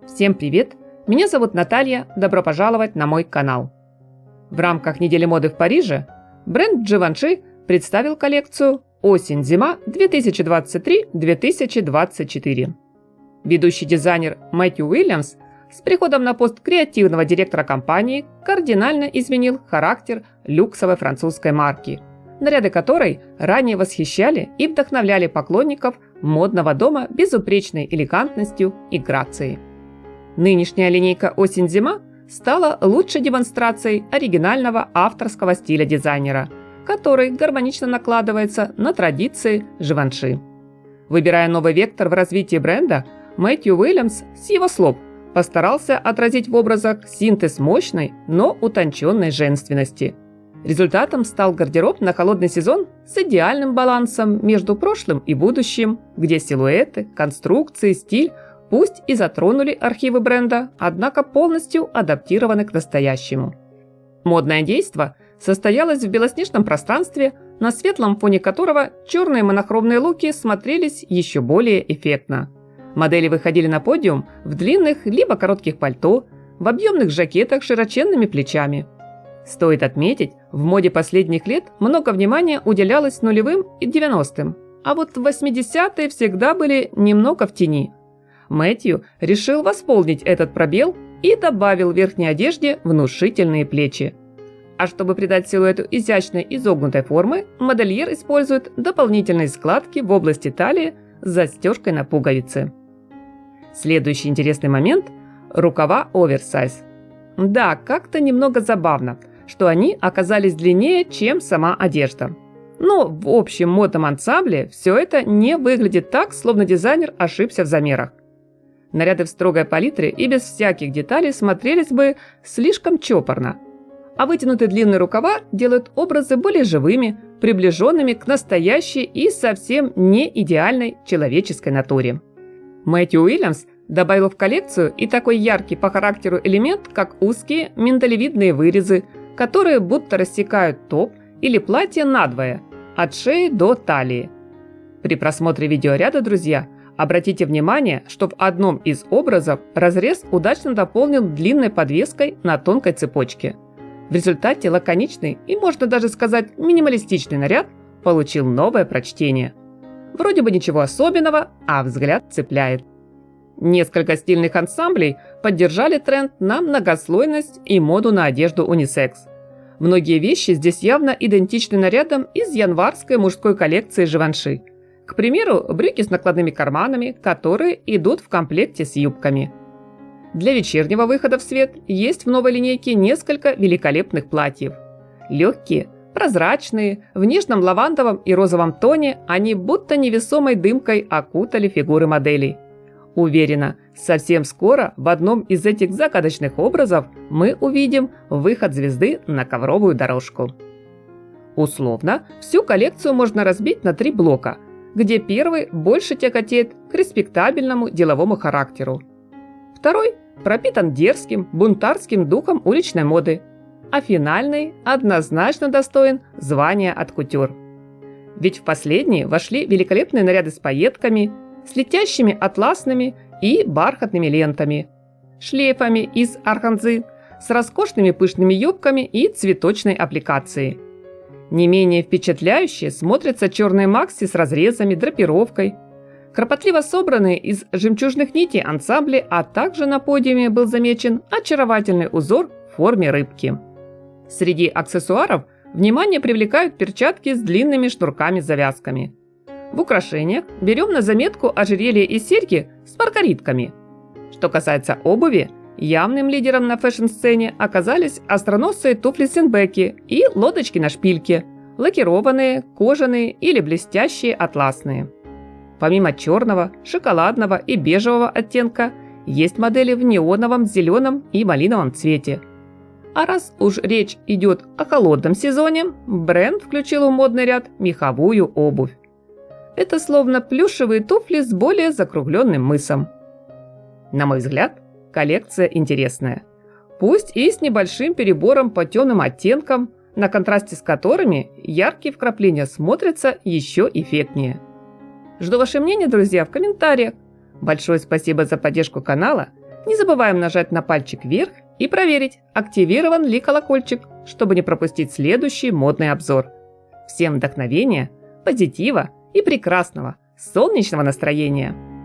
Всем привет! Меня зовут Наталья, добро пожаловать на мой канал. В рамках недели моды в Париже бренд Givenchy представил коллекцию «Осень-зима 2023-2024». Ведущий дизайнер Мэтью Уильямс с приходом на пост креативного директора компании кардинально изменил характер люксовой французской марки, наряды которой ранее восхищали и вдохновляли поклонников модного дома безупречной элегантностью и грацией. Нынешняя линейка «Осень-зима» стала лучшей демонстрацией оригинального авторского стиля дизайнера, который гармонично накладывается на традиции Givenchy. Выбирая новый вектор в развитии бренда, Мэтью Уильямс, с его слов, постарался отразить в образах синтез мощной, но утонченной женственности. Результатом стал гардероб на холодный сезон с идеальным балансом между прошлым и будущим, где силуэты, конструкции, стиль пусть и затронули архивы бренда, однако полностью адаптированы к настоящему. Модное действо состоялось в белоснежном пространстве, на светлом фоне которого черные монохромные луки смотрелись еще более эффектно. Модели выходили на подиум в длинных либо коротких пальто, в объемных жакетах с широченными плечами. Стоит отметить, в моде последних лет много внимания уделялось нулевым и 90-м, а вот 80-е всегда были немного в тени. Мэтью решил восполнить этот пробел и добавил в верхней одежде внушительные плечи. А чтобы придать силуэту изящной изогнутой формы, модельер использует дополнительные складки в области талии с застежкой на пуговицы. Следующий интересный момент – рукава оверсайз. Да, как-то немного забавно, что они оказались длиннее, чем сама одежда. Но в общем модном ансамбле все это не выглядит так, словно дизайнер ошибся в замерах. Наряды в строгой палитре и без всяких деталей смотрелись бы слишком чопорно. А вытянутые длинные рукава делают образы более живыми, приближенными к настоящей и совсем не идеальной человеческой натуре. Мэтью Уильямс добавил в коллекцию и такой яркий по характеру элемент, как узкие миндалевидные вырезы, которые будто рассекают топ или платье надвое, от шеи до талии. При просмотре видеоряда, друзья, обратите внимание, что в одном из образов разрез удачно дополнен длинной подвеской на тонкой цепочке. В результате лаконичный и, можно даже сказать, минималистичный наряд получил новое прочтение. Вроде бы ничего особенного, а взгляд цепляет. Несколько стильных ансамблей поддержали тренд на многослойность и моду на одежду унисекс. Многие вещи здесь явно идентичны нарядам из январской мужской коллекции Givenchy. К примеру, брюки с накладными карманами, которые идут в комплекте с юбками. Для вечернего выхода в свет есть в новой линейке несколько великолепных платьев. Легкие, прозрачные, в нежном лавандовом и розовом тоне они будто невесомой дымкой окутали фигуры моделей. Уверена, совсем скоро в одном из этих загадочных образов мы увидим выход звезды на ковровую дорожку. Условно, всю коллекцию можно разбить на 3 блока, где первый больше тяготеет к респектабельному деловому характеру. Второй пропитан дерзким, бунтарским духом уличной моды, а финальный однозначно достоин звания от кутюр. Ведь в последний вошли великолепные наряды с пайетками, с летящими атласными и бархатными лентами, шлейфами из органзы, с роскошными пышными юбками и цветочной аппликацией. Не менее впечатляюще смотрятся черные макси с разрезами, драпировкой, кропотливо собранные из жемчужных нитей ансамбли, а также на подиуме был замечен очаровательный узор в форме рыбки. Среди аксессуаров внимание привлекают перчатки с длинными шнурками-завязками. В украшениях берем на заметку ожерелья и серьги с маргаритками. Что касается обуви, явным лидером на фэшн-сцене оказались остроносые туфли Синбеки и лодочки на шпильке, лакированные, кожаные или блестящие атласные. Помимо черного, шоколадного и бежевого оттенка, есть модели в неоновом, зеленом и малиновом цвете. А раз уж речь идет о холодном сезоне, бренд включил в модный ряд меховую обувь. Это словно плюшевые туфли с более закругленным мысом. На мой взгляд, коллекция интересная. Пусть и с небольшим перебором по темным оттенкам, на контрасте с которыми яркие вкрапления смотрятся еще эффектнее. Жду ваше мнение, друзья, в комментариях. Большое спасибо за поддержку канала. Не забываем нажать на пальчик вверх и проверить, активирован ли колокольчик, чтобы не пропустить следующий модный обзор. Всем вдохновения, позитива и прекрасного солнечного настроения!